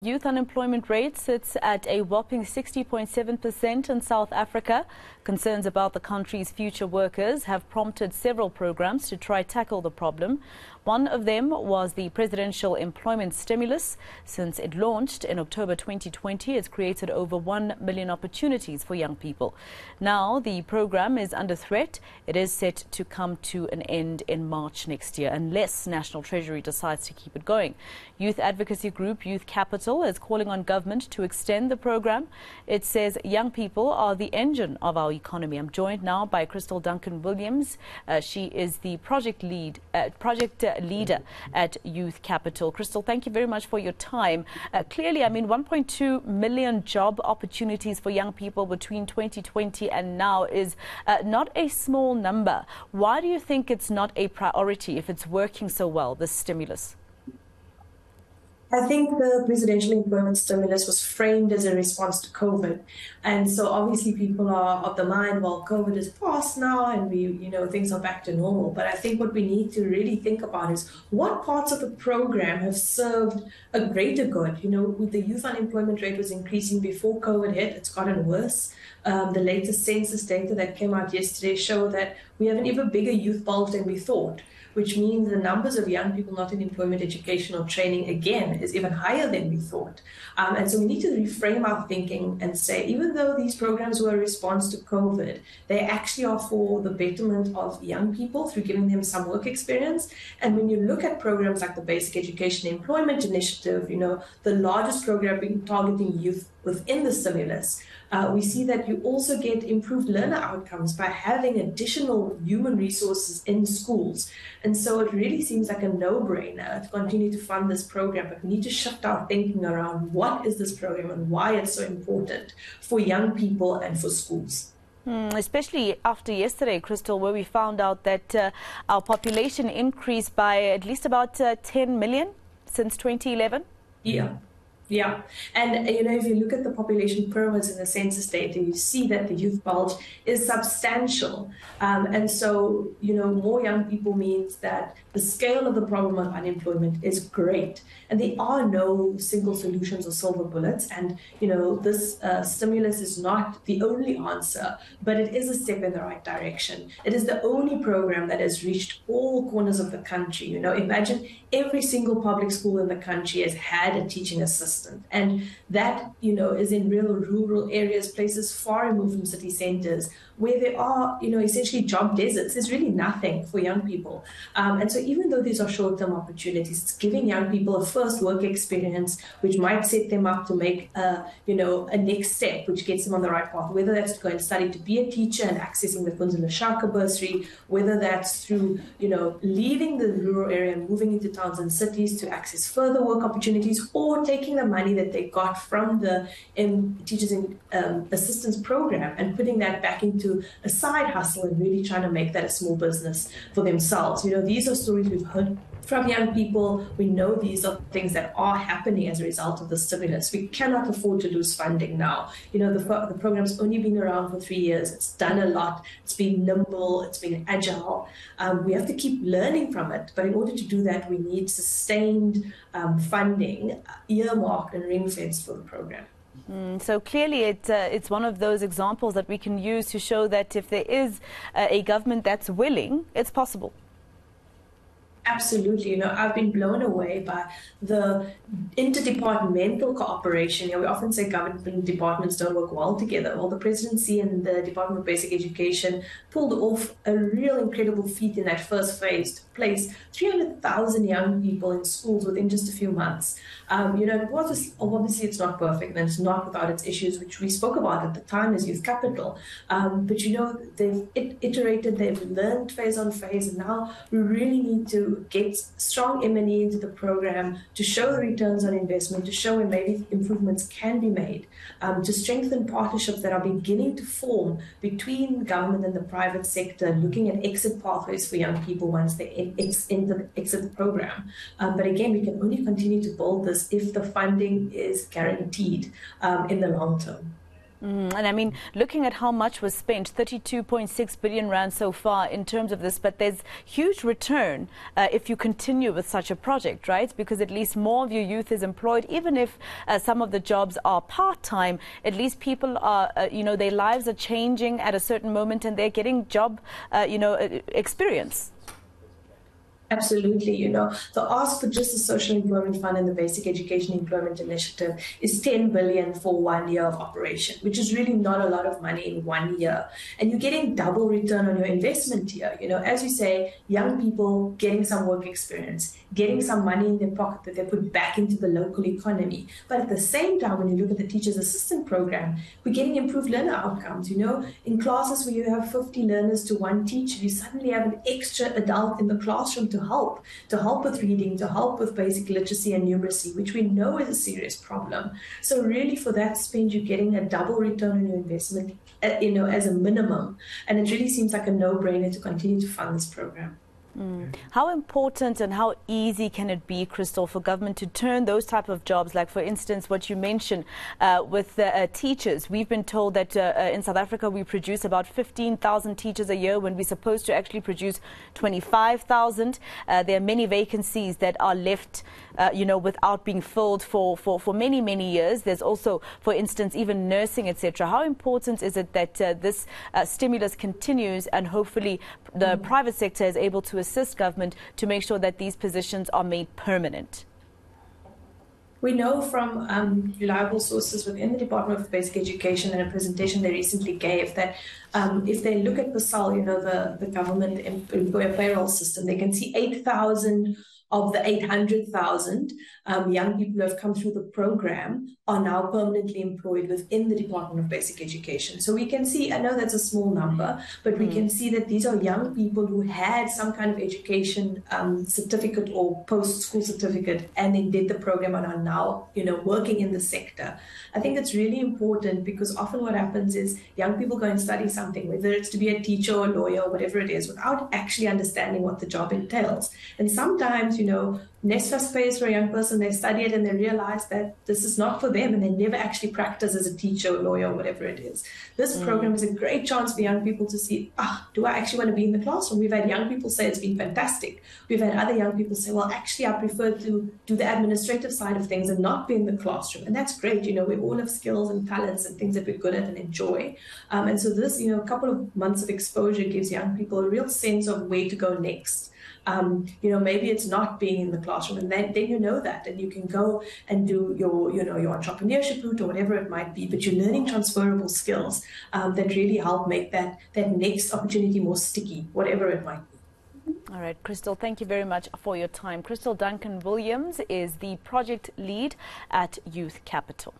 Youth unemployment rate sits at a whopping 60.7% in South Africa. Concerns about the country's future workers have prompted several programs to try tackle the problem. One of them was the presidential employment stimulus. Since it launched in October 2020, it's created over 1 million opportunities for young people. Now the program is under threat. It is set to come to an end in March next year, unless National Treasury decides to keep it going. Youth advocacy group Youth Capital is calling on government to extend the program. It says young people are the engine of our economy. I'm joined now by Kristal Duncan-Williams. She is the project leader at Youth Capital. Kristal, thank you very much for your time. Clearly, 1.2 million job opportunities for young people between 2020 and now is not a small number. Why do you think it's not a priority if it's working so well, this stimulus? I think the presidential employment stimulus was framed as a response to COVID. And so obviously people are of the mind, well, COVID is past now and things are back to normal. But I think what we need to really think about is what parts of the program have served a greater good. With the youth unemployment rate was increasing before COVID hit, it's gotten worse. The latest census data that came out yesterday show that we have an even bigger youth bulge than we thought, which means the numbers of young people not in employment, education or training, again, is even higher than we thought. And so we need to reframe our thinking and say, even though these programs were a response to COVID, they actually are for the betterment of young people through giving them some work experience. And when you look at programs like the Basic Education Employment Initiative, the largest program targeting youth within the stimulus, we see that you also get improved learner outcomes by having additional human resources in schools. And so it really seems like a no-brainer to continue to fund this program, but we need to shift our thinking around what is this program and why it's so important for young people and for schools. Especially after yesterday, Kristal, where we found out that our population increased by at least about 10 million since 2011. Yeah. And, if you look at the population pyramids in the census data, you see that the youth bulge is substantial. And so, more young people means that the scale of the problem of unemployment is great. And there are no single solutions or silver bullets. And, this stimulus is not the only answer, but it is a step in the right direction. It is the only program that has reached all corners of the country. Imagine every single public school in the country has had a teaching assistant. And that, is in real rural areas, places far removed from city centers, where there are, essentially job deserts. There's really nothing for young people. And so even though these are short-term opportunities, it's giving young people a first work experience, which might set them up to make, a next step, which gets them on the right path, whether that's to go and study to be a teacher and accessing the Kunzula Shaka bursary, whether that's through, leaving the rural area and moving into towns and cities to access further work opportunities, or taking the money that they got from the Teachers Assistance Program and putting that back into a side hustle and really trying to make that a small business for themselves. These are stories we've heard from young people. We know these are things that are happening as a result of the stimulus. We cannot afford to lose funding now. The program's only been around for 3 years. It's done a lot. It's been nimble. It's been agile. We have to keep learning from it. But in order to do that, we need sustained funding, earmarked and ring-fenced for the program. So clearly it's one of those examples that we can use to show that if there is a government that's willing, it's possible. Absolutely. I've been blown away by the interdepartmental cooperation. We often say government departments don't work well together. Well, the presidency and the Department of Basic Education pulled off a real incredible feat in that first phase to place 300,000 young people in schools within just a few months. Obviously it's not perfect and it's not without its issues, which we spoke about at the time as Youth Capital. But they've iterated, they've learned phase on phase, and now we really need to get strong M&E into the program to show the returns on investment, to show where maybe improvements can be made, to strengthen partnerships that are beginning to form between government and the private sector, looking at exit pathways for young people once they exit the program. But again, we can only continue to build this if the funding is guaranteed in the long term. And I mean, looking at how much was spent, 32.6 billion rand so far in terms of this, but there's huge return if you continue with such a project, right? Because at least more of your youth is employed, even if some of the jobs are part-time, at least people are, their lives are changing at a certain moment and they're getting job, experience. Absolutely. The ask for just the Social Employment Fund and the Basic Education Employment Initiative is 10 billion for 1 year of operation, which is really not a lot of money in 1 year. And you're getting double return on your investment here. As you say, young people getting some work experience, getting some money in their pocket that they put back into the local economy. But at the same time, when you look at the Teacher's Assistant Program, we're getting improved learner outcomes. In classes where you have 50 learners to one teacher, you suddenly have an extra adult in the classroom to help with reading, to help with basic literacy and numeracy, which we know is a serious problem. So really for that spend, you're getting a double return on your investment, as a minimum. And it really seems like a no-brainer to continue to fund this program. How important and how easy can it be, Kristal, for government to turn those type of jobs, like for instance what you mentioned with teachers? We've been told that in South Africa we produce about 15,000 teachers a year when we're supposed to actually produce 25,000. There are many vacancies that are left without being filled for many, many years. There's also, for instance, even nursing, etc. How important is it that this stimulus continues and hopefully the private sector is able to assist government to make sure that these positions are made permanent? We know from reliable sources within the Department of Basic Education and a presentation they recently gave that if they look at PASAL, the government employer payroll system, they can see 8,000 of the 800,000 young people who have come through the program are now permanently employed within the Department of Basic Education. So we can see, I know that's a small number, but we can see that these are young people who had some kind of education certificate or post-school certificate and then did the program and are now, working in the sector. I think it's really important because often what happens is young people go and study something, whether it's to be a teacher or a lawyer or whatever it is, without actually understanding what the job entails. And sometimes, NSFAS pays for a young person, they study it and they realize that this is not for them and they never actually practice as a teacher or lawyer or whatever it is. This program is a great chance for young people to see, do I actually want to be in the classroom? We've had young people say it's been fantastic. We've had other young people say, well, actually, I prefer to do the administrative side of things and not be in the classroom. And that's great. We all have skills and talents and things that we're good at and enjoy. And so this, a couple of months of exposure gives young people a real sense of where to go next. Maybe it's not being in the classroom, and then you know that, and you can go and do your entrepreneurship route or whatever it might be, but you're learning transferable skills that really help make that next opportunity more sticky, whatever it might be. All right, Kristal, thank you very much for your time. Kristal Duncan-Williams is the project lead at Youth Capital.